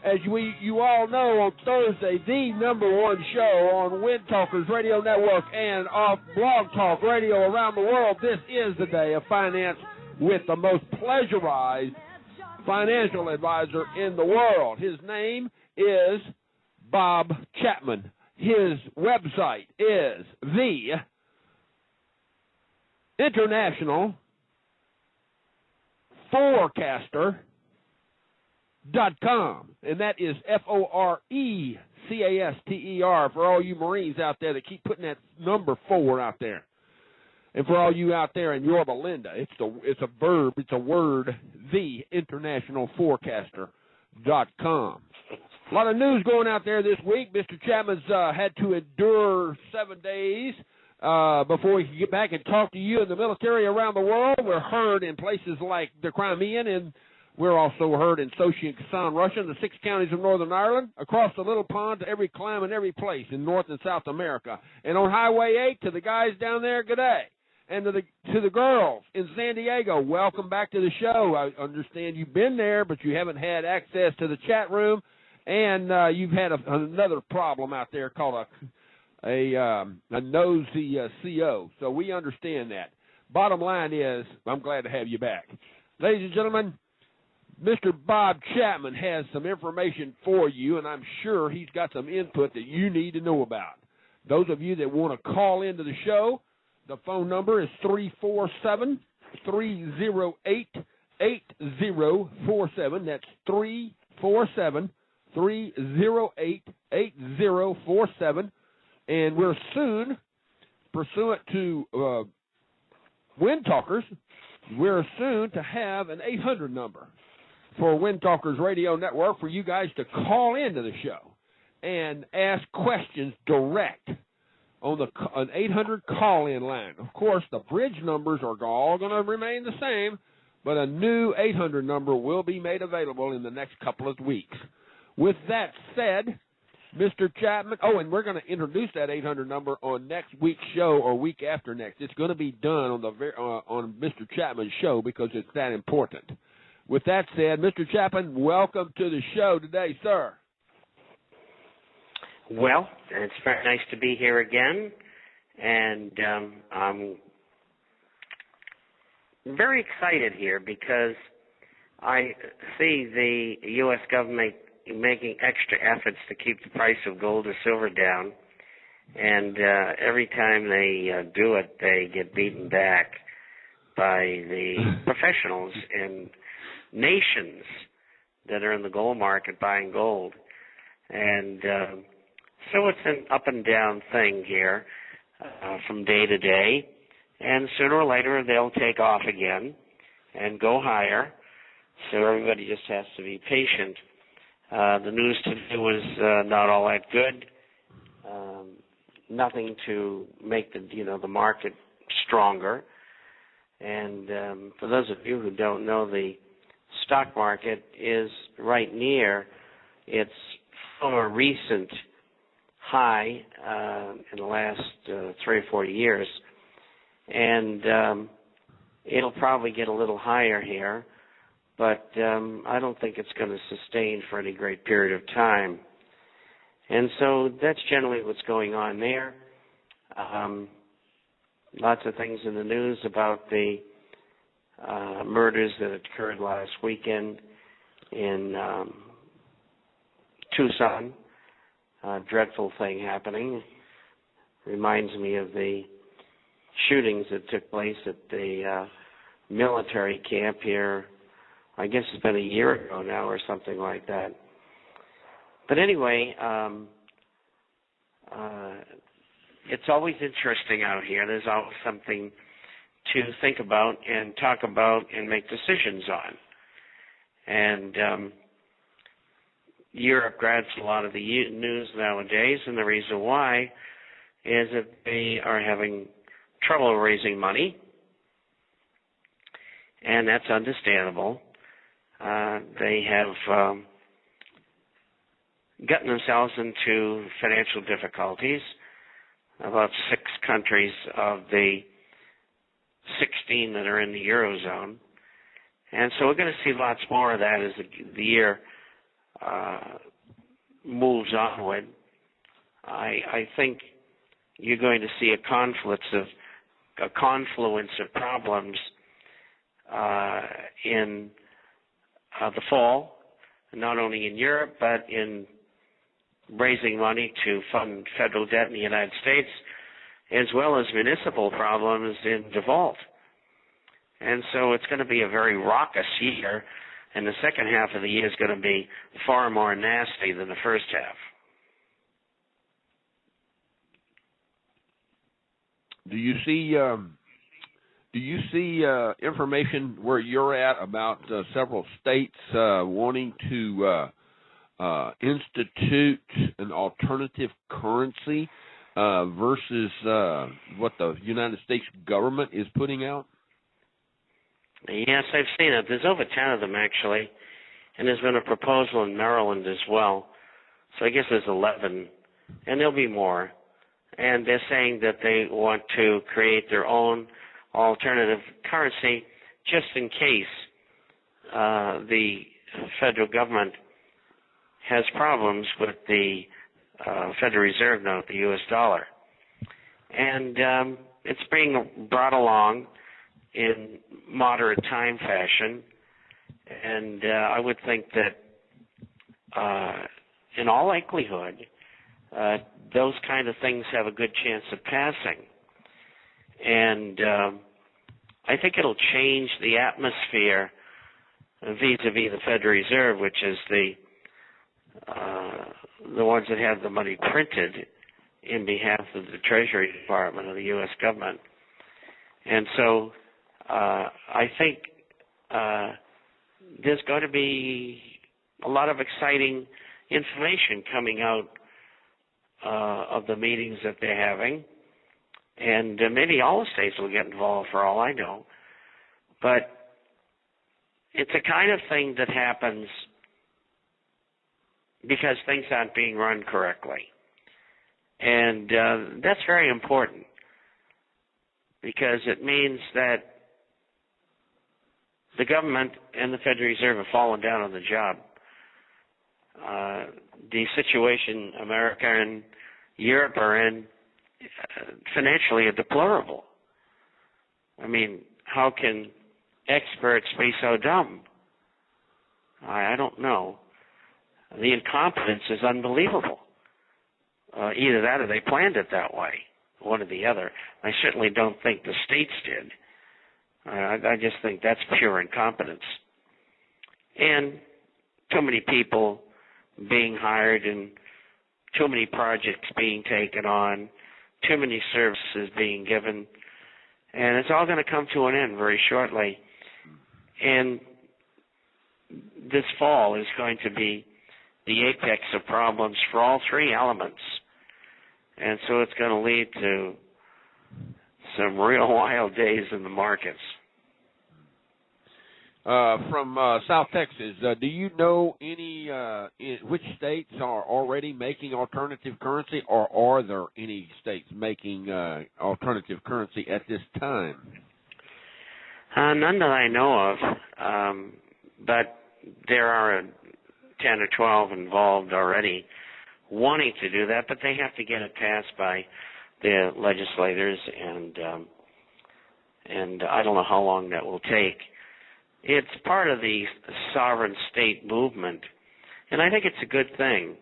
As you all know, on Thursday, the #1 show on Wind Talkers Radio Network and off Blog Talk Radio around the world, this is the day of finance with the most pleasurized financial advisor in the world. His name is Bob Chapman. His website is the International Forecaster.com, and that is Forecaster for all you Marines out there that keep putting that number 4 out there. And for all you out there in Yorba Linda, it's a verb, it's a word, the International Forecaster.com. A lot of news going out there this week. Mr. Chapman's had to endure 7 days before he can get back and talk to you in the military around the world. We're heard in places like the Crimean, and we're also heard in Sochi and Kasan, Russia, in the 6 counties of Northern Ireland, across the Little Pond to every climb and every place in North and South America. And on Highway 8, to the guys down there, good day. And to the girls in San Diego, welcome back to the show. I understand you've been there, but you haven't had access to the chat room, and you've had another problem out there called a nosy CO. So we understand that. Bottom line is, I'm glad to have you back. Ladies and gentlemen, Mr. Bob Chapman has some information for you, and I'm sure he's got some input that you need to know about. Those of you that want to call into the show, the phone number is 347-308-8047. That's 347-308-8047. And we're soon, pursuant to Wind Talkers, we're soon to have an 800 number for Wind Talkers Radio Network for you guys to call into the show and ask questions direct on an 800 call-in line. Of course, the bridge numbers are all going to remain the same, but a new 800 number will be made available in the next couple of weeks. With that said, Mr. Chapman, and we're going to introduce that 800 number on next week's show or week after next. It's going to be done on Mr. Chapman's show because it's that important. With that said, Mr. Chapman, welcome to the show today, sir. Well, it's very nice to be here again, and I'm very excited here because I see the U.S. government making extra efforts to keep the price of gold or silver down, and every time they do it, they get beaten back by the professionals and nations that are in the gold market buying gold. And so it's an up and down thing here from day to day, and sooner or later they'll take off again and go higher, so everybody just has to be patient. The news today was not all that good. Nothing to make the market stronger. And for those of you who don't know, the stock market is right near its more recent high in the last 3 or 4 years, and it'll probably get a little higher here, but I don't think it's going to sustain for any great period of time. And so that's generally what's going on there. Lots of things in the news about the murders that occurred last weekend in Tucson. A dreadful thing happening. Reminds me of the shootings that took place at the military camp here. I guess it's been a year ago now or something like that. But anyway, it's always interesting out here. There's always something to think about and talk about and make decisions on. And Europe grabs a lot of the news nowadays, and the reason why is that they are having trouble raising money, and that's understandable. They have gotten themselves into financial difficulties. About 6 countries of the 16 that are in the Eurozone. And so we're going to see lots more of that as the year moves onward, I think you're going to see a confluence of problems in the fall, not only in Europe, but in raising money to fund federal debt in the United States, as well as municipal problems in default. And so it's going to be a very raucous year, and the second half of the year is going to be far more nasty than the first half. Do you see information where you're at about several states wanting to institute an alternative currency versus what the United States government is putting out? Yes, I've seen it. There's over 10 of them, actually, and there's been a proposal in Maryland as well. So I guess there's 11, and there'll be more. And they're saying that they want to create their own alternative currency just in case the federal government has problems with the Federal Reserve note, the U.S. dollar. And it's being brought along in moderate time fashion. And I would think that in all likelihood, those kind of things have a good chance of passing. And I think it'll change the atmosphere vis-a-vis the Federal Reserve, which is the ones that have the money printed in behalf of the Treasury Department of the U.S. government. And so I think there's going to be a lot of exciting information coming out of the meetings that they're having. And maybe all the states will get involved for all I know. But it's a kind of thing that happens because things aren't being run correctly. And that's very important because it means that the government and the Federal Reserve have fallen down on the job. The situation America and Europe are in financially are deplorable. I mean, how can experts be so dumb? I don't know. The incompetence is unbelievable. Either that or they planned it that way, one or the other. I certainly don't think the states did. I just think that's pure incompetence. And too many people being hired and too many projects being taken on, too many services being given, and it's all going to come to an end very shortly. And this fall is going to be the apex of problems for all three elements. And so it's going to lead to some real wild days in the markets. From South Texas, do you know any which states are already making alternative currency, or are there any states making alternative currency at this time? None that I know of, but there are 10 or 12 involved already wanting to do that, but they have to get it passed by the legislators, and I don't know how long that will take. It's part of the sovereign state movement, and I think it's a good thing.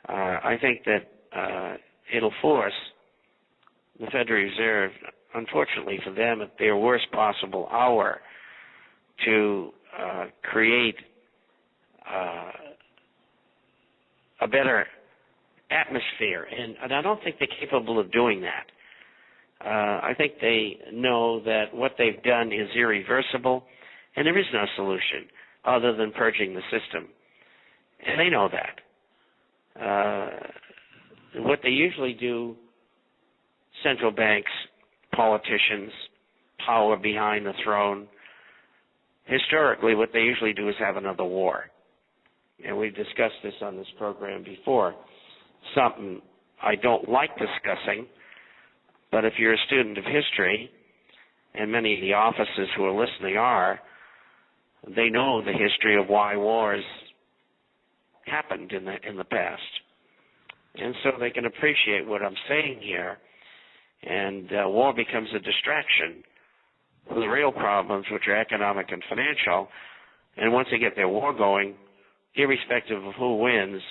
I think that it'll force the Federal Reserve, unfortunately for them, at their worst possible hour, to create a better atmosphere, and I don't think they're capable of doing that. I think they know that what they've done is irreversible, and there is no solution other than purging the system. And they know that. What they usually do, central banks, politicians, power behind the throne, historically what they usually do is have another war. And we've discussed this on this program before. Something I don't like discussing, but if you're a student of history, and many of the officers who are listening are, they know the history of why wars happened in the past. and so they can appreciate what I'm saying here, and war becomes a distraction from the real problems, which are economic and financial. And once they get their war going, irrespective of who wins,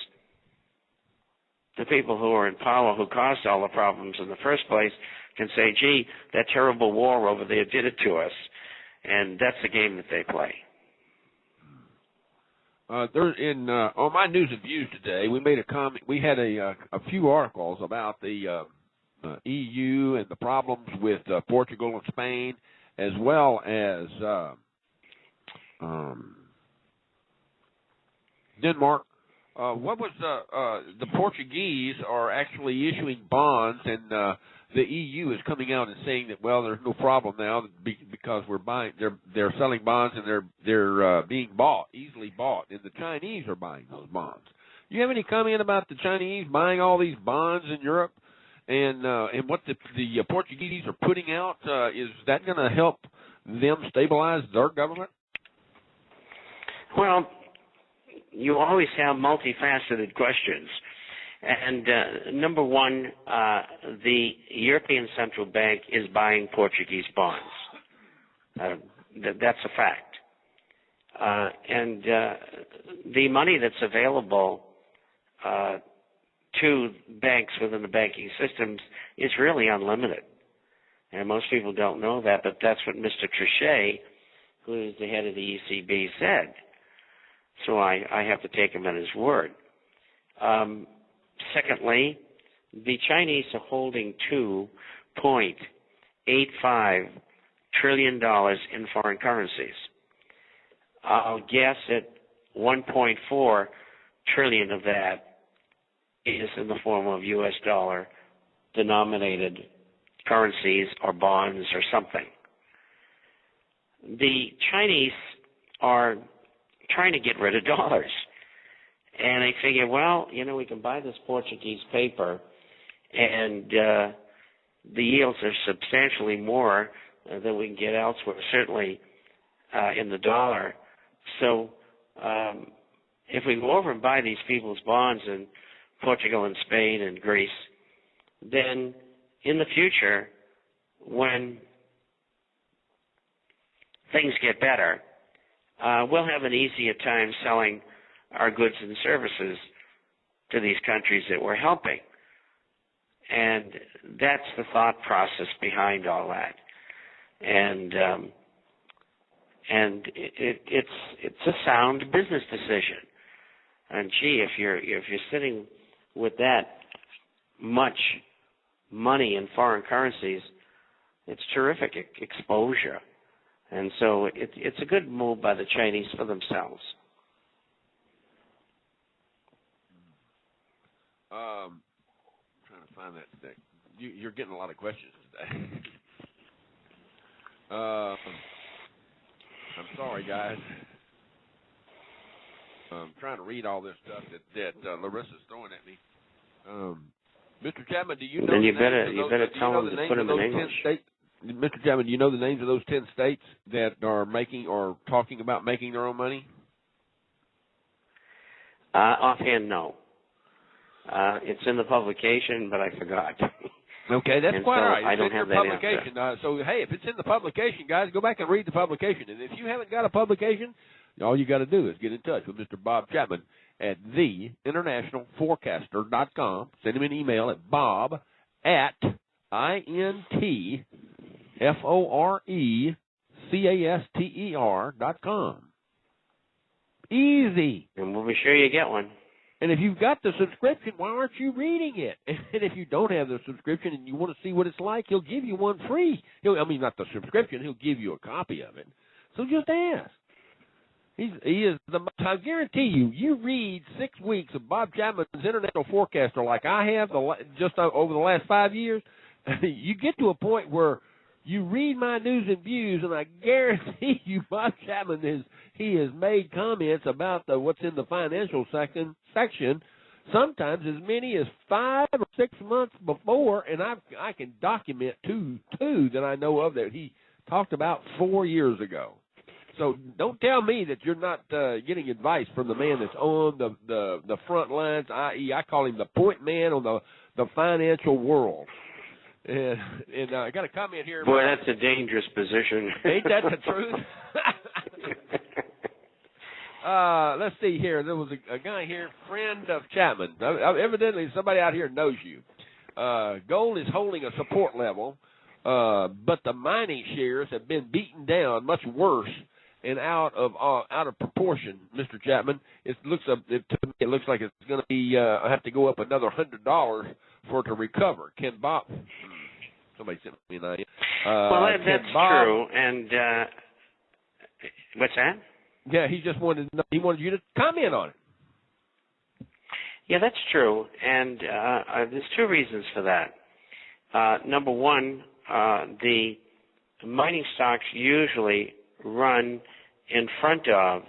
the people who are in power, who caused all the problems in the first place, can say, gee, that terrible war over there did it to us. And that's the game that they play. On my news and views today, we made a comment. We had a few articles about the EU and the problems with Portugal and Spain, as well as Denmark. What was the Portuguese are actually issuing bonds, and the EU is coming out and saying that, well, there's no problem now because they're selling bonds and they're being easily bought, and the Chinese are buying those bonds. Do you have any comment about the Chinese buying all these bonds in Europe, and what the Portuguese are putting out? Is that going to help them stabilize their government? Well, you always have multifaceted questions. And number one, the European Central Bank is buying Portuguese bonds. That's a fact. And the money that's available to banks within the banking systems is really unlimited. And most people don't know that, but that's what Mr. Trichet, who is the head of the ECB, said. So I have to take him at his word. Secondly, the Chinese are holding $2.85 trillion in foreign currencies. I'll guess that 1.4 trillion of that is in the form of U.S. dollar denominated currencies or bonds or something. The Chinese are trying to get rid of dollars. And they figure, well, we can buy this Portuguese paper, and the yields are substantially more than we can get elsewhere, certainly in the dollar. So if we go over and buy these people's bonds in Portugal and Spain and Greece, then in the future, when things get better, we'll have an easier time selling our goods and services to these countries that we're helping. And that's the thought process behind all that. And it's a sound business decision. And gee, if you're sitting with that much money in foreign currencies, it's terrific exposure. And so it's a good move by the Chinese for themselves. Trying to find that today. You're getting a lot of questions today. I'm sorry, guys. I'm trying to read all this stuff that Larissa's throwing at me. Mr. Chapman, do you know? Then you better tell them to put them in English. Mr. Chapman, do you know the names of those 10 states that are making or talking about making their own money? Offhand, no. It's in the publication, but I forgot. Okay, that's and quite so all right. I don't have that publication. So, hey, if it's in the publication, guys, go back and read the publication. And if you haven't got a publication, all you got to do is get in touch with Mr. Bob Chapman at theinternationalforecaster.com. Send him an email at bob@intforecaster.com. Easy. And we'll be sure you get one. And if you've got the subscription, why aren't you reading it? And if you don't have the subscription and you want to see what it's like, he'll give you one free. Not the subscription. He'll give you a copy of it. So just ask. I guarantee you read 6 weeks of Bob Chapman's International Forecaster like I have just over the last 5 years, you get to a point where you read my news and views, and I guarantee you Bob Chapman has made comments about what's in the financial section, sometimes as many as 5 or 6 months before, and I can document two that I know of that he talked about 4 years ago. So don't tell me that you're not getting advice from the man that's on the front lines, i.e., I call him the point man on the financial world. And I got a comment here. Boy, that's a dangerous position. Ain't that the truth? Let's see here. There was a guy here, friend of Chapman. Evidently, somebody out here knows you. Gold is holding a support level, but the mining shares have been beaten down much worse and out of proportion, Mr. Chapman. To me, it looks like it's going to be have to go up another $100 for it to recover. Can Bob? Somebody sent me an idea. Well, that's true. And what's that? Yeah, he just wanted you to comment on it. Yeah, that's true. And there's two reasons for that. Number one, the mining stocks usually run in front of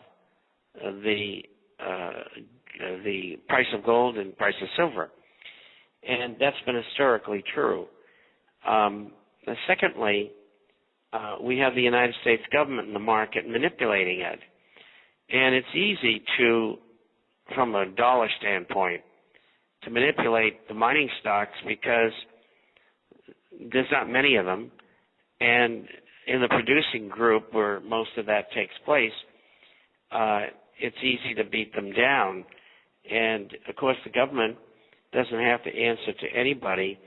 the price of gold and price of silver, and that's been historically true. Secondly, we have the United States government in the market manipulating it, and it's easy to, from a dollar standpoint, to manipulate the mining stocks because there's not many of them, and in the producing group where most of that takes place, it's easy to beat them down. And, of course, the government doesn't have to answer to anybody,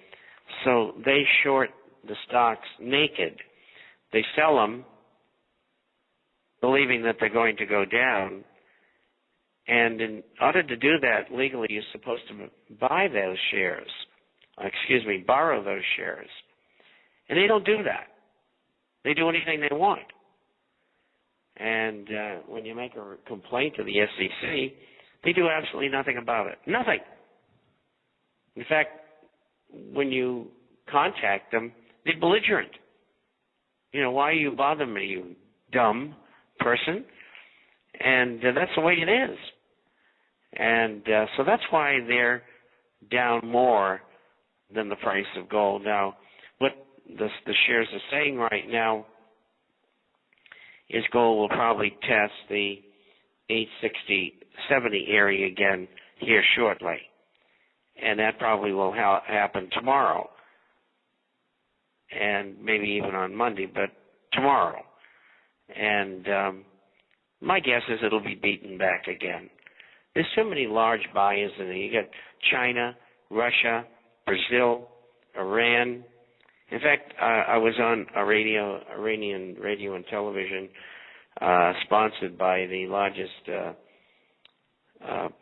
so they short the stocks naked. They sell them believing that they're going to go down, and in order to do that legally, you're supposed to buy those shares, borrow those shares. And they don't do that. They do anything they want. And when you make a complaint to the SEC, they do absolutely nothing about it. Nothing. In fact, when you contact them, they're belligerent. You know, why are you bothering me, you dumb person? And that's the way it is. And so that's why they're down more than the price of gold. Now, what the shares are saying right now is gold will probably test the 860-70 area again here shortly. And that probably will happen tomorrow, and maybe even on Monday, but tomorrow. And my guess is it'll be beaten back again. There's so many large buyers in there. You got China, Russia, Brazil, Iran. In fact, I was on Iranian radio and television, sponsored by the largest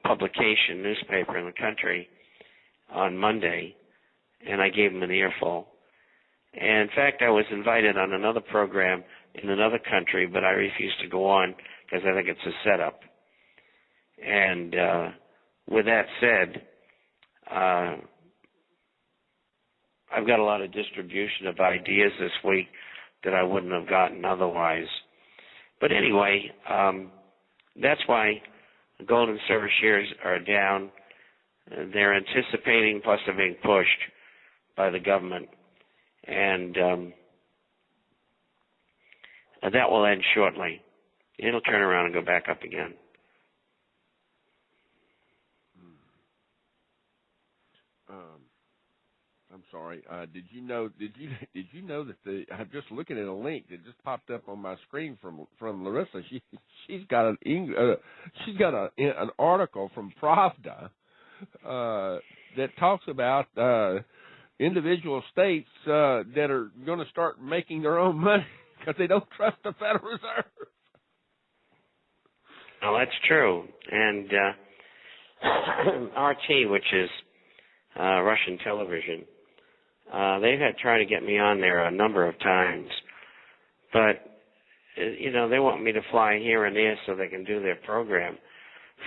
publication, newspaper in the country, on Monday, and I gave them an earful. And in fact, I was invited on another program in another country, but I refused to go on because I think it's a setup. And with that said, I've got a lot of distribution of ideas this week that I wouldn't have gotten otherwise. But anyway, that's why gold and silver shares are down. They're anticipating, plus they're being pushed by the government. And that will end shortly. It'll turn around and go back up again. I'm sorry. Did you know that I'm just looking at a link that just popped up on my screen from Larissa. She's got an article from Pravda that talks about individual states that are going to start making their own money because they don't trust the Federal Reserve. Well, that's true. And RT, which is Russian television, they've had tried to get me on there a number of times. But, they want me to fly here and there so they can do their program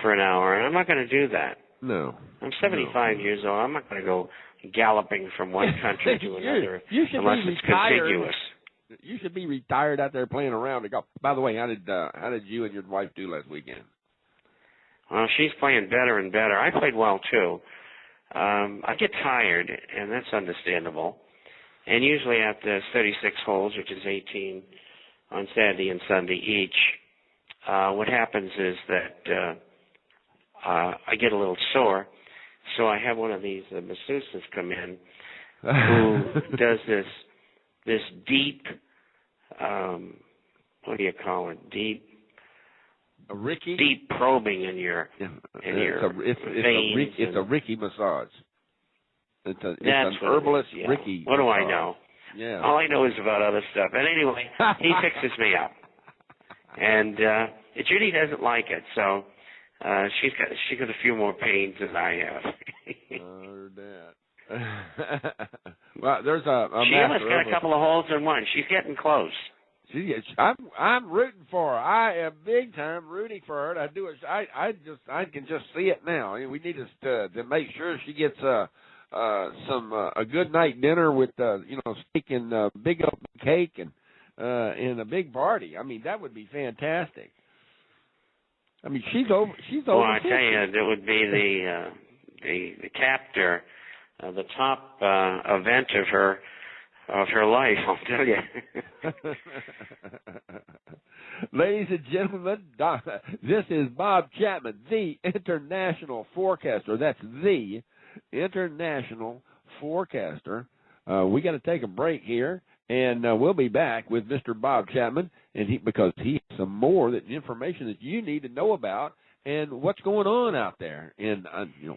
for an hour. And I'm not going to do that. No. I'm 75 years old. I'm not going to go galloping from one country to another unless it's contiguous. You should be retired out there playing around to golf. By the way, how did you and your wife do last weekend? Well, she's playing better and better. I played well too. I get tired, and that's understandable. And usually after 36 holes, which is 18 on Saturday and Sunday each. What happens is that I get a little sore, so I have one of these masseuses come in who does this deep, what do you call it? Deep probing in your veins. It's a Ricky massage. It's an herbalist Ricky. What do massage. I know? Yeah. All I know is about other stuff. And anyway, he fixes me up, and Judy doesn't like it, so she got a few more pains than I have. Heard that. Well, there's a she almost got a couple of holes in one. She's getting close. I'm rooting for her. I am big time rooting for her. I can just see it now. We need to make sure she gets a good night dinner with steak and big open cake and a big party. I mean, that would be fantastic. I mean, she's over. Well, I tell you, it would be the chapter, the top event of her life. I'll tell you. Ladies and gentlemen, this is Bob Chapman, the international forecaster. That's the international forecaster. We got to take a break here, and we'll be back with Mr. Bob Chapman, and because he has some more information that you need to know about and what's going on out there. And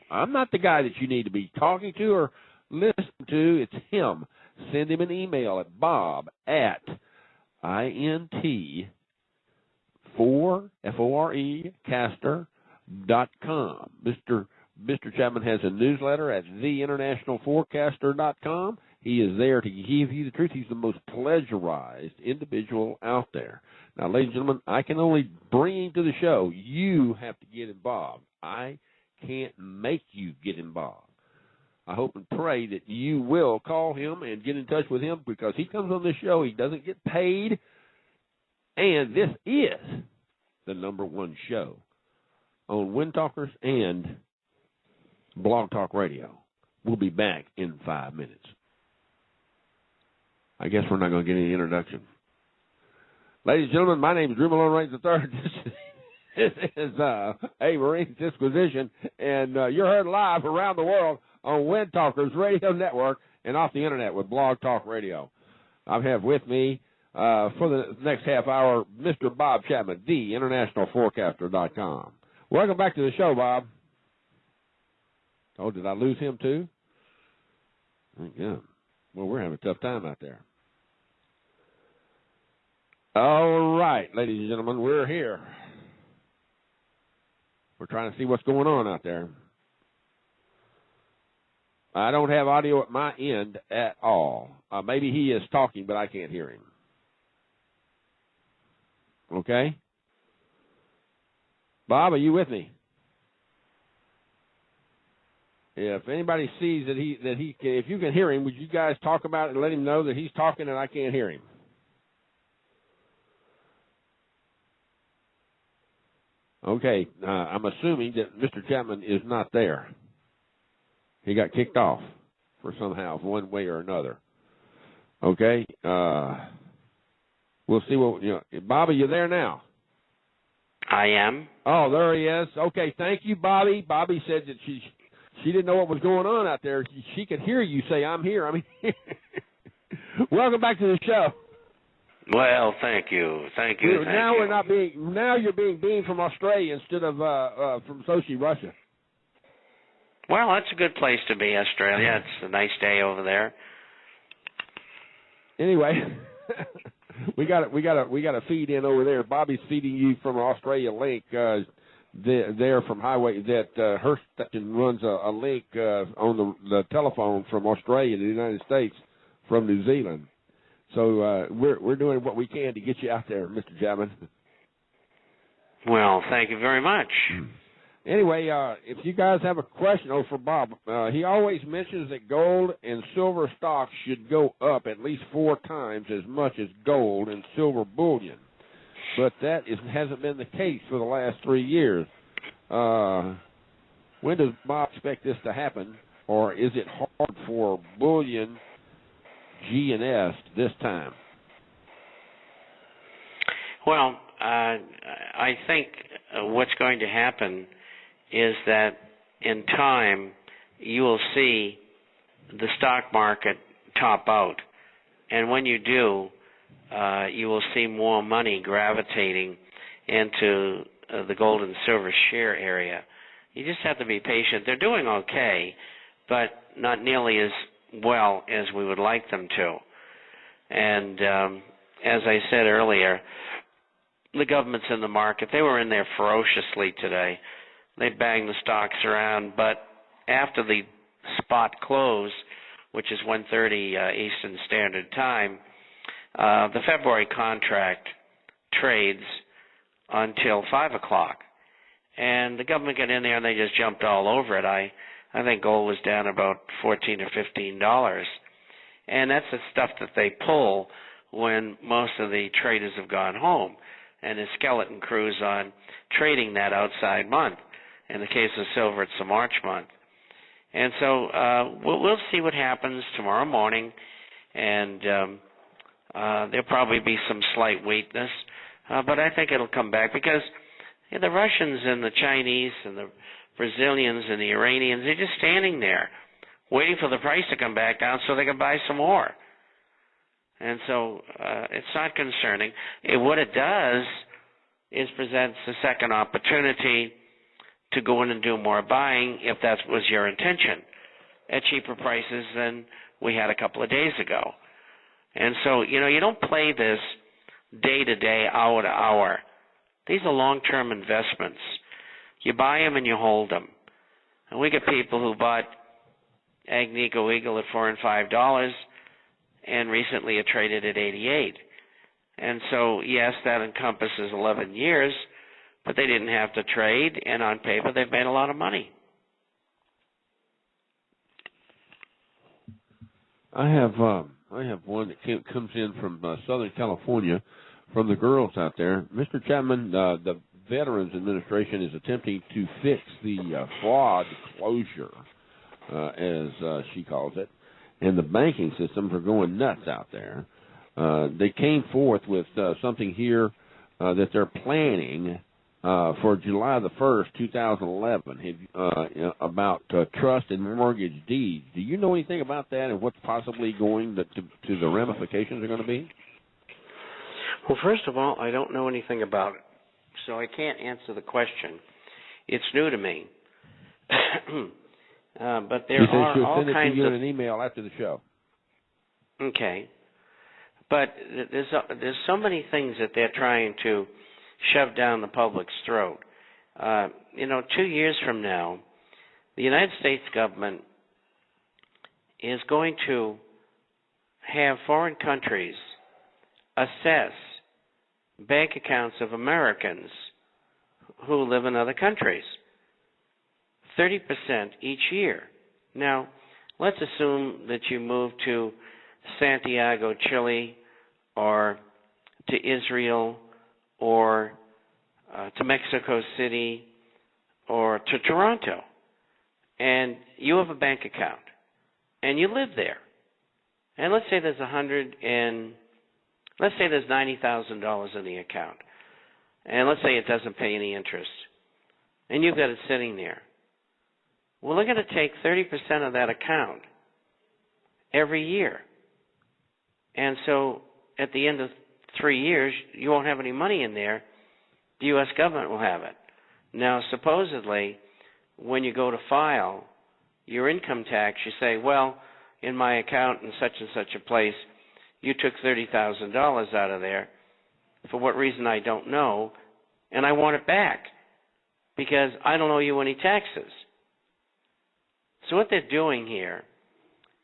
I'm not the guy that you need to be talking to or listening to. It's him. Send him an email at bob@int4caster.com. Mr. Chapman has a newsletter at theinternationalforecaster.com. He is there to give you the truth. He's the most pleasurized individual out there. Now, ladies and gentlemen, I can only bring him to the show. You have to get involved. I can't make you get involved. I hope and pray that you will call him and get in touch with him because he comes on this show. He doesn't get paid. And this is the #1 show on Wind Talkers and Blog Talk Radio. We'll be back in 5 minutes. I guess we're not going to get any introduction. Ladies and gentlemen, my name is Drew Malone Reigns III. This is a Marines Disquisition, and you're heard live around the world on Wind Talkers Radio Network and off the Internet with Blog Talk Radio. I have with me for the next half hour Mr. Bob Chapman, theinternationalforecaster.com. Welcome back to the show, Bob. Oh, did I lose him too? Thank God. Well, we're having a tough time out there. All right, ladies and gentlemen, we're here. We're trying to see what's going on out there. I don't have audio at my end at all. Maybe he is talking, but I can't hear him. Okay? Bob, are you with me? If anybody sees that if you can hear him, would you guys talk about it and let him know that he's talking and I can't hear him? Okay, I'm assuming that Mr. Chapman is not there. He got kicked off for somehow, one way or another. Okay, we'll see what Bobby, you there now? I am. Oh, there he is. Okay, thank you, Bobby. Bobby said that she didn't know what was going on out there. She could hear you say, "I'm here." I mean, welcome back to the show. Well, thank you. Now you're being beamed from Australia instead of from Sochi, Russia. Well, that's a good place to be, Australia. It's a nice day over there. Anyway, we got a feed in over there. Bobby's feeding you from Australia link. There from Highway that her station runs a link on the telephone from Australia to the United States from New Zealand. So we're doing what we can to get you out there, Mr. Chapman. Well, thank you very much. Anyway, if you guys have a question for Bob, he always mentions that gold and silver stocks should go up at least 4 times as much as gold and silver bullion. But that hasn't been the case for the last 3 years. When does Bob expect this to happen, or is it hard for bullion, G and S this time? Well, I think what's going to happen is that in time you will see the stock market top out. And when you do, you will see more money gravitating into the gold and silver share area. You just have to be patient. They're doing okay, but not nearly as well as we would like them to. And as I said earlier, the government's in the market. They were in there ferociously today. They banged the stocks around, but after the spot close, which is 1:30 Eastern Standard Time, the February contract trades until 5 o'clock. And the government got in there and they just jumped all over it. I think gold was down about $14 or $15. And that's the stuff that they pull when most of the traders have gone home. And the skeleton crews on trading that outside month. In the case of silver, it's the March month. And so we'll see what happens tomorrow morning. And there'll probably be some slight weakness. But I think it'll come back because the Russians and the Chinese and the Brazilians and the Iranians, they're just standing there waiting for the price to come back down so they can buy some more. And so it's not concerning. What it does is presents a second opportunity to go in and do more buying if that was your intention at cheaper prices than we had a couple of days ago. And so, you don't play this day to day, hour to hour. These are long-term investments. You buy them and you hold them. And we get people who bought Agnico Eagle at $4 and $5 and recently it traded at 88. And so, yes, that encompasses 11 years, but they didn't have to trade, and on paper they've made a lot of money. I have one that comes in from Southern California, from the girls out there. Mr. Chapman, the Veterans Administration is attempting to fix the fraud closure, as she calls it, and the banking systems are going nuts out there. They came forth with something here that they're planning for July the 1st, 2011, about trust and mortgage deeds. Do you know anything about that and what's possibly going to the ramifications are going to be? Well, first of all, I don't know anything about it, so I can't answer the question. It's new to me. But there are all kinds of... She'll send it to you in an email after the show. Okay. But there's so many things that they're trying to shove down the public's throat. 2 years from now, the United States government is going to have foreign countries assess bank accounts of Americans who live in other countries, 30% each year. Now, let's assume that you move to Santiago, Chile, or to Israel, or to Mexico City, or to Toronto, and you have a bank account, and you live there. And let's say there's $90,000 in the account, and let's say it doesn't pay any interest, and you've got it sitting there. Well, they're going to take 30% of that account every year. And so at the end of 3 years, you won't have any money in there. The U.S. government will have it. Now, supposedly, when you go to file your income tax, you say, well, in my account in such and such a place, you took $30,000 out of there. For what reason, I don't know, and I want it back because I don't owe you any taxes. So what they're doing here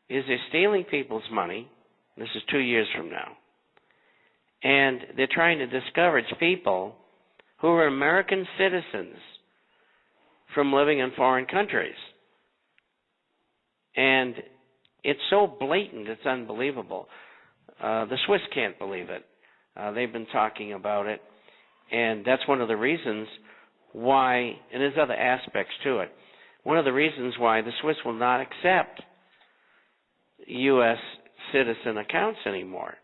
is they're stealing people's money. This is 2 years from now. And they're trying to discourage people who are American citizens from living in foreign countries. And it's so blatant, it's unbelievable. The Swiss can't believe it. They've been talking about it. And that's one of the reasons why, and there's other aspects to it, one of the reasons why the Swiss will not accept U.S. citizen accounts anymore.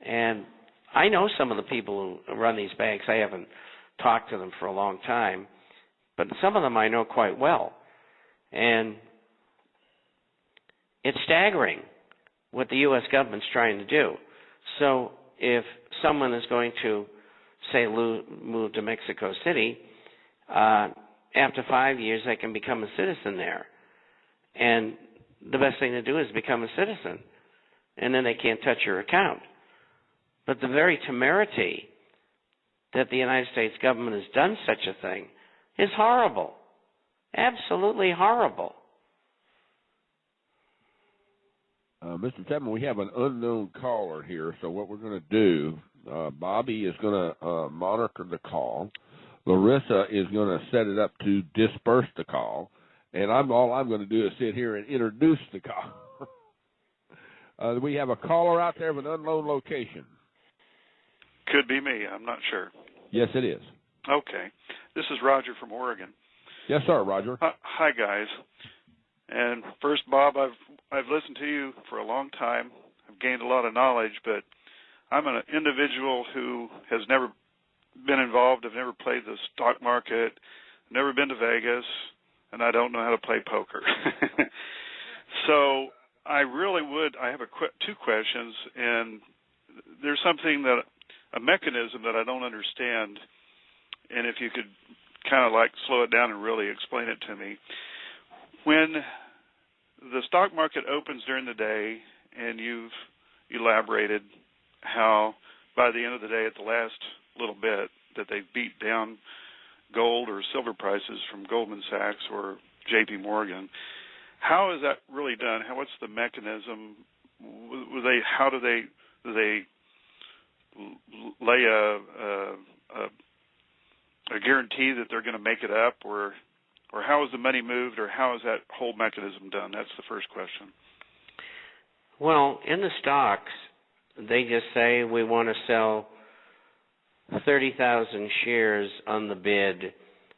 And I know some of the people who run these banks. I haven't talked to them for a long time, but some of them I know quite well. And it's staggering what the U.S. government's trying to do. So if someone is going to, say, move to Mexico City, after 5 years they can become a citizen there. And the best thing to do is become a citizen, and then they can't touch your account. But the very temerity that the United States government has done such a thing is horrible, absolutely horrible. Mr. Chapman, we have an unknown caller here, so what we're going to do, Bobby is going to monitor the call. Larissa is going to set it up to disperse the call, and all I'm going to do is sit here and introduce the call. We have a caller out there of an unknown location. Could be me. I'm not sure. Yes, it is. Okay. This is Roger from Oregon. Yes, sir, Roger. Hi, guys. And first, Bob, I've listened to you for a long time. I've gained a lot of knowledge, but I'm an individual who has never been involved. I've never played the stock market, never been to Vegas, and I don't know how to play poker. So I really would. I have two questions, and there's a mechanism that I don't understand, and if you could kind of like slow it down and really explain it to me. When the stock market opens during the day, and you've elaborated how by the end of the day, at the last little bit, that they beat down gold or silver prices from Goldman Sachs or J.P. Morgan, how is that really done? What's the mechanism? How do they lay a guarantee that they're going to make it up, or how is the money moved, or how is that whole mechanism done? That's the first question. Well, in the stocks, they just say we want to sell 30,000 shares on the bid,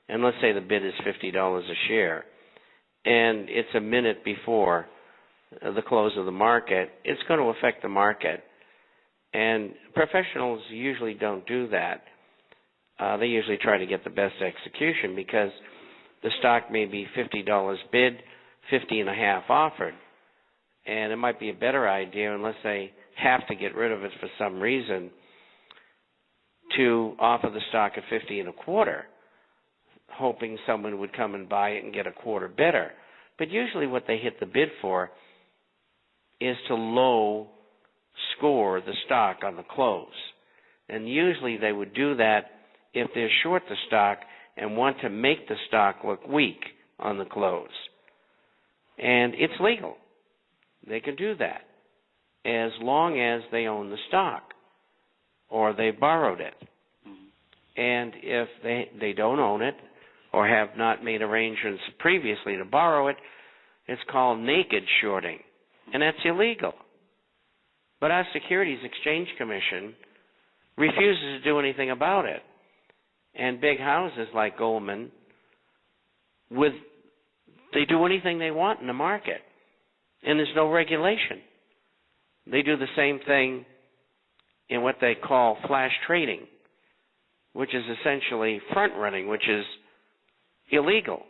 and let's say the bid is $50 a share, and it's a minute before the close of the market. It's going to affect the market, and professionals usually don't do that. They usually try to get the best execution because the stock may be $50 bid, 50.5 offered, and it might be a better idea, unless they have to get rid of it for some reason, to offer the stock at 50.25, hoping someone would come and buy it and get a quarter better. But usually what they hit the bid for is to low score the stock on the close. And usually they would do that if they're short the stock and want to make the stock look weak on the close. And it's legal. They can do that as long as they own the stock or they borrowed it. And if they don't own it or have not made arrangements previously to borrow it, it's called naked shorting, and that's illegal. But our Securities Exchange Commission refuses to do anything about it. And big houses like Goldman, they do anything they want in the market, and there's no regulation. They do the same thing in what they call flash trading, which is essentially front running, which is illegal.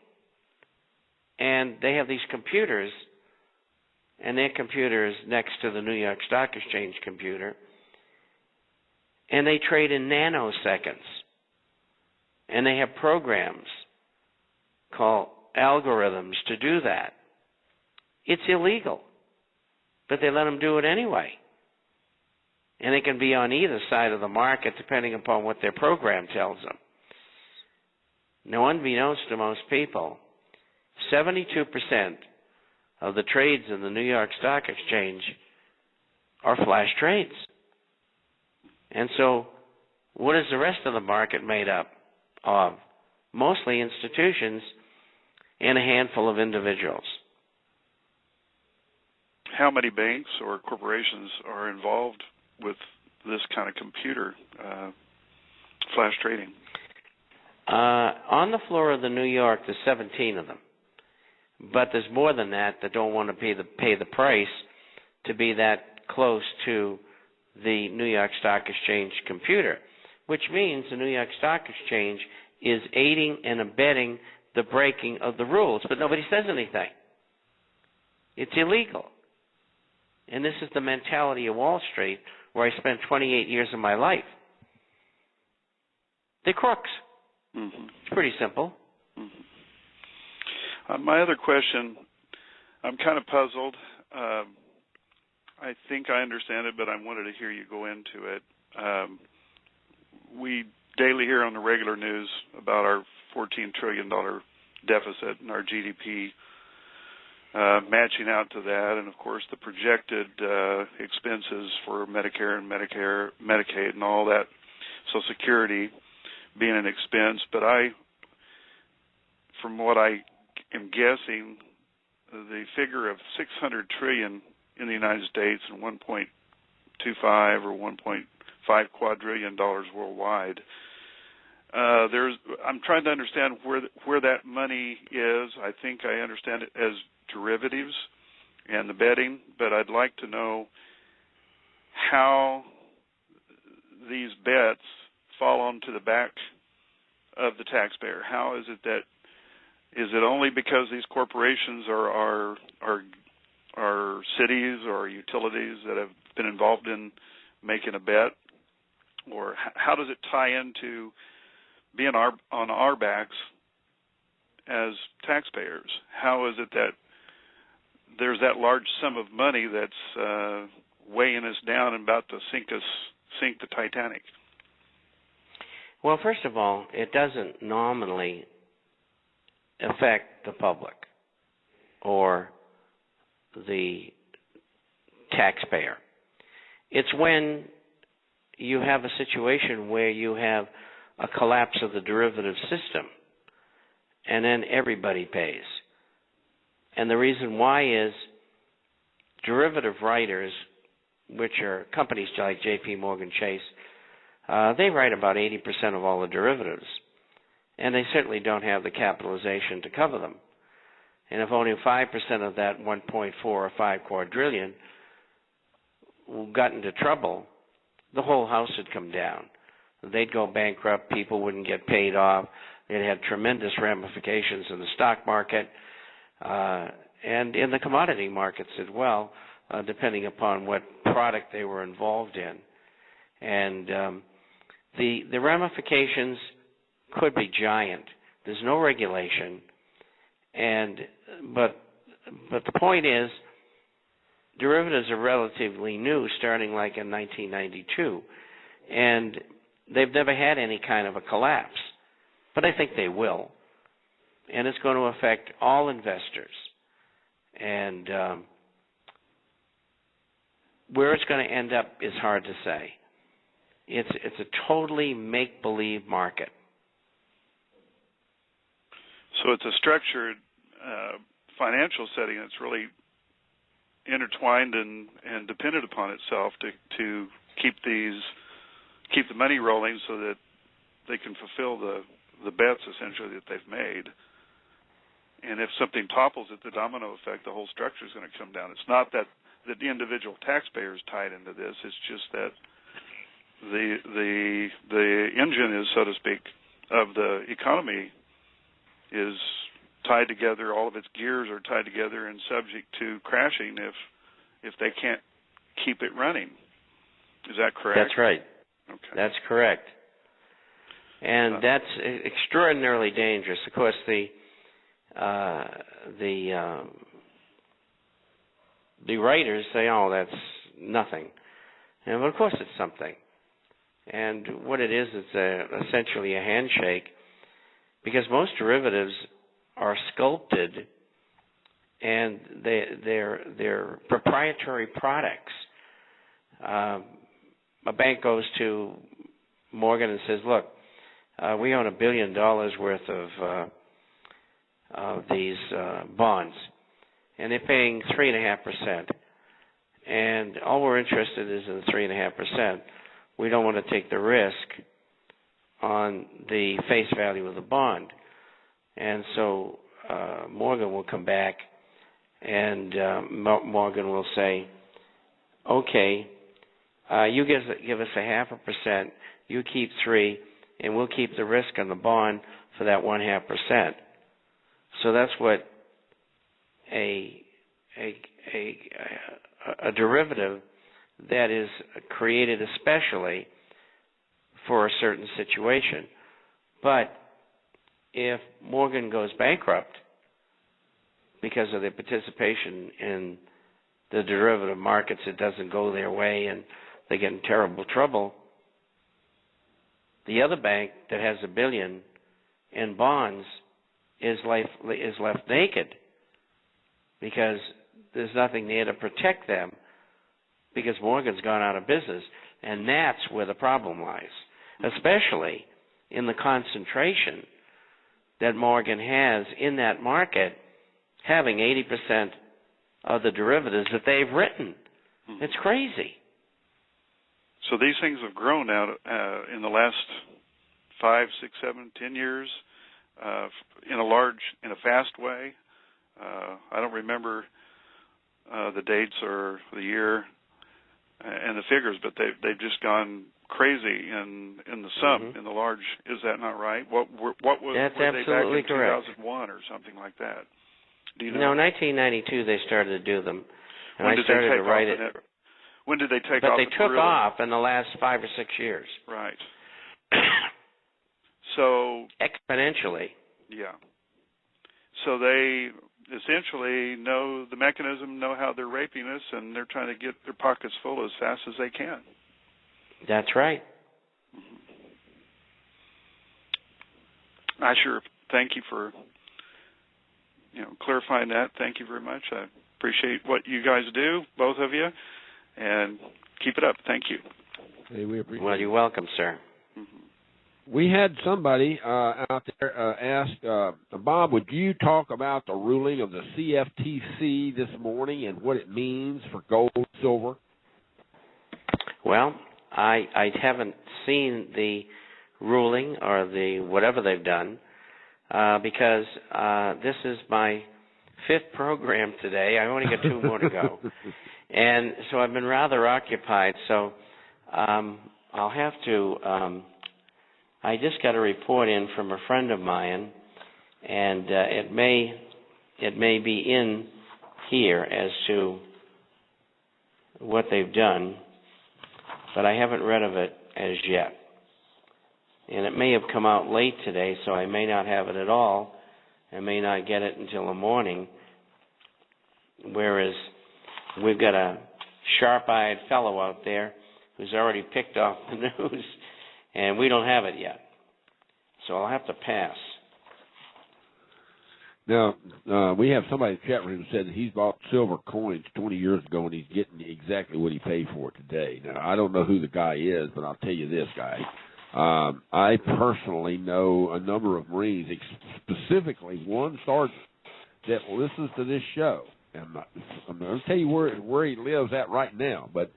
And they have these computers, and their computer is next to the New York Stock Exchange computer, and they trade in nanoseconds. And they have programs called algorithms to do that. It's illegal, but they let them do it anyway. And they can be on either side of the market depending upon what their program tells them. Now, unbeknownst to most people, 72% of the trades in the New York Stock Exchange are flash trades. And so what is the rest of the market made up of? Mostly institutions and a handful of individuals. How many banks or corporations are involved with this kind of computer flash trading? On the floor of the New York, there's 17 of them. But there's more than that don't want to pay the price to be that close to the New York Stock Exchange computer, which means the New York Stock Exchange is aiding and abetting the breaking of the rules, but nobody says anything. It's illegal. And this is the mentality of Wall Street, where I spent 28 years of my life. They're crooks. Mm-hmm. It's pretty simple. Mm-hmm. My other question, I'm kind of puzzled. I think I understand it, but I wanted to hear you go into it. We daily hear on the regular news about our $14 trillion deficit and our GDP matching out to that, and of course the projected expenses for Medicare and Medicaid and all that, Social Security being an expense. But from what I am guessing, the figure of $600 trillion in the United States and 1.25 or 1.5 quadrillion dollars worldwide. I'm trying to understand where that money is. I think I understand it as derivatives and the betting, but I'd like to know how these bets fall onto the back of the taxpayer. How is it only because these corporations are cities or utilities that have been involved in making a bet, or how does it tie into being on our backs as taxpayers? How is it that there's that large sum of money that's weighing us down and about to sink the Titanic? Well, first of all, it doesn't nominally affect the public or the taxpayer. It's when you have a situation where you have a collapse of the derivative system, and then everybody pays. And the reason why is derivative writers, which are companies like J.P. Morgan Chase, they write about 80% of all the derivatives, and they certainly don't have the capitalization to cover them. And if only 5% of that 1.4 or 5 quadrillion got into trouble, the whole house would come down. They'd go bankrupt, people wouldn't get paid off, it had tremendous ramifications in the stock market, and in the commodity markets as well, depending upon what product they were involved in. And the ramifications could be giant. There's no regulation, but the point is, derivatives are relatively new, starting like in 1992, and they've never had any kind of a collapse. But I think they will, and it's going to affect all investors. And where it's going to end up is hard to say. It's a totally make-believe market. So it's a structured financial setting that's really intertwined and dependent upon itself to keep the money rolling so that they can fulfill the bets essentially that they've made. And if something topples it, the domino effect, the whole structure is going to come down. It's not that the individual taxpayer is tied into this. It's just that the engine is, so to speak, of the economy is tied together. All of its gears are tied together and subject to crashing if they can't keep it running. Is that correct? That's right. Okay. That's correct. And that's extraordinarily dangerous. Of course, the writers say, "Oh, that's nothing," and of course it's something. And what it is, it's essentially a handshake, because most derivatives are sculpted, and they're proprietary products. A bank goes to Morgan and says, "Look, we own $1 billion worth of these bonds, and they're paying 3.5%. And all we're interested is in the 3.5%. We don't want to take the risk on the face value of the bond." And so Morgan will come back, and Morgan will say, "Okay, You give us 0.5%, you keep 3%, and we'll keep the risk on the bond for that 0.5%. So that's what a derivative that is created especially for a certain situation. But if Morgan goes bankrupt because of their participation in the derivative markets, it doesn't go their way and they get in terrible trouble, the other bank that has $1 billion in bonds is left naked because there's nothing there to protect them because Morgan's gone out of business. And that's where the problem lies, especially in the concentration that Morgan has in that market, having 80% of the derivatives that they've written. It's crazy. So these things have grown out in the last 5, 6, 7, 10 years in a fast way. I don't remember the dates or the year and the figures, but they've just gone crazy in the sum, in the large. Is that not right? What was That's were absolutely they back in correct. 2001 or something like that? Do you know? No, 1992 they started to do them, and When I started to write it. When did they take but off? But they took off in the last 5 or 6 years. Right. So exponentially. Yeah. So they essentially know the mechanism, know how they're raping us, and they're trying to get their pockets full as fast as they can. That's right. I sure thank you for clarifying that. Thank you very much. I appreciate what you guys do, both of you, and keep it up. Thank you. Hey, we appreciate Well, you're welcome, sir. We had somebody out there ask, Bob, would you talk about the ruling of the CFTC this morning and what it means for gold and silver? Well, I haven't seen the ruling or the whatever they've done because this is my 5th program today. I only got 2 more to go. And so I've been rather occupied. So I'll have to... I just got a report in from a friend of mine, and it may be in here as to what they've done, but I haven't read of it as yet. And it may have come out late today, so I may not have it at all. I may not get it until the morning, whereas we've got a sharp-eyed fellow out there who's already picked off the news, and we don't have it yet. So I'll have to pass. Now, we have somebody in the chat room who said that he's bought silver coins 20 years ago, and he's getting exactly what he paid for it today. Now, I don't know who the guy is, but I'll tell you this guy. I personally know a number of Marines, specifically one sergeant, that listens to this show. And I'm going to tell you where he lives at right now, but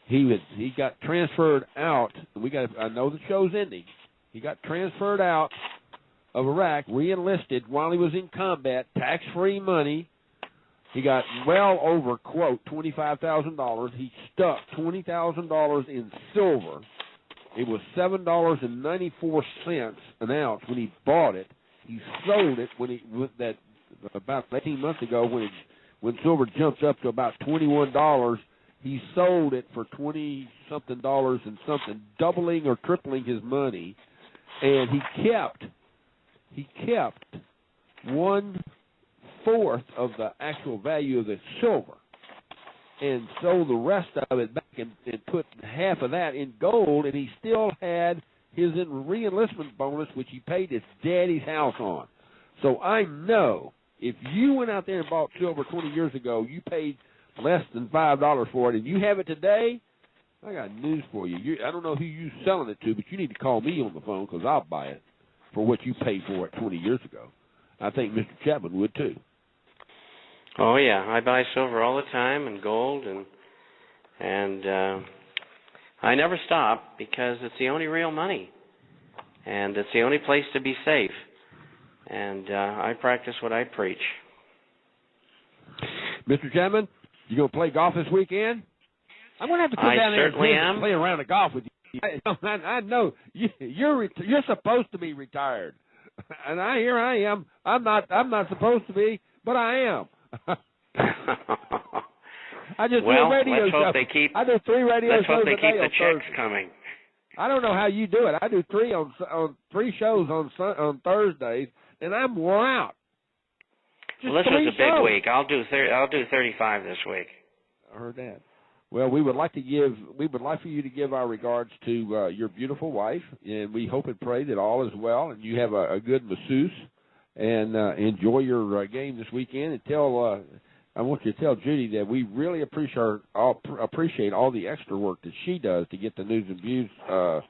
he got transferred out. I know the show's ending. He got transferred out of Iraq, re-enlisted while he was in combat, tax-free money. He got well over, quote, $25,000. He stuck $20,000 in silver. It was $7.94 an ounce when he bought it. He sold it about 18 months ago when silver jumped up to about $21. He sold it for $20-something and something, doubling or tripling his money, and he kept 1/4 of the actual value of the silver, and sold the rest of it back and put half of that in gold, and he still had his re-enlistment bonus, which he paid his daddy's house on. So I know if you went out there and bought silver 20 years ago, you paid less than $5 for it, and you have it today, I got news for you. I don't know who you're selling it to, but you need to call me on the phone because I'll buy it for what you paid for it 20 years ago. I think Mr. Chapman would too. Oh yeah, I buy silver all the time and gold, and I never stop because it's the only real money, and it's the only place to be safe. And I practice what I preach. Mr. Chapman, you going to play golf this weekend? I'm going to have to come down there and certainly play around the golf with you. I know you're supposed to be retired, and here I am. I'm not supposed to be, but I am. I just do a radio let's show. hope they keep. I do 3 radio let's shows hope they a day keep the on checks Thursday. coming. I don't know how you do it. I do 3 on 3 shows on Thursdays, and I'm wore out. Well, this was a big week. I'll do 35 this week. I heard that. Well, we would like for you to give our regards to your beautiful wife, and we hope and pray that all is well, and you have a good masseuse, and enjoy your game this weekend. And I want you to tell Judy that we really appreciate all the extra work that she does to get the news and views. The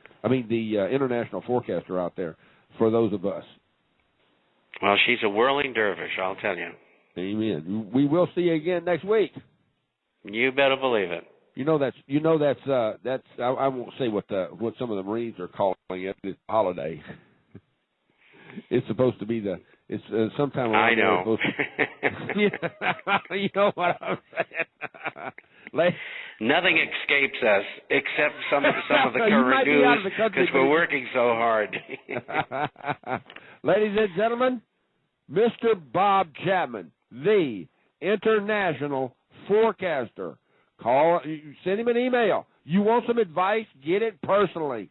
international forecaster out there for those of us. Well, she's a whirling dervish, I'll tell you. Amen. We will see you again next week. You better believe it. That's I won't say what some of the Marines are calling it. It's a holiday. It's supposed to be it's sometime. I know. You know what I'm saying. Nothing escapes us except some of the current news because we're working so hard. Ladies and gentlemen, Mr. Bob Chapman, the international forecaster. Send him an email. You want some advice? Get it personally.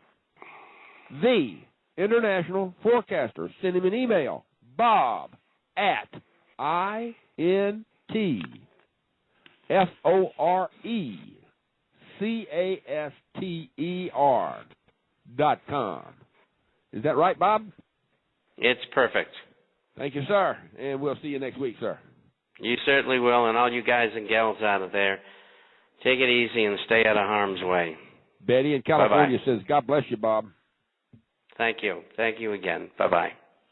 The international forecaster. Send him an email. Bob at INTFORECASTER.com. Is that right, Bob? It's perfect. Thank you, sir. And we'll see you next week, sir. You certainly will. And all you guys and gals out of there, take it easy and stay out of harm's way. Betty in California Bye-bye. says, God bless you, Bob. Thank you. Thank you again. Bye-bye.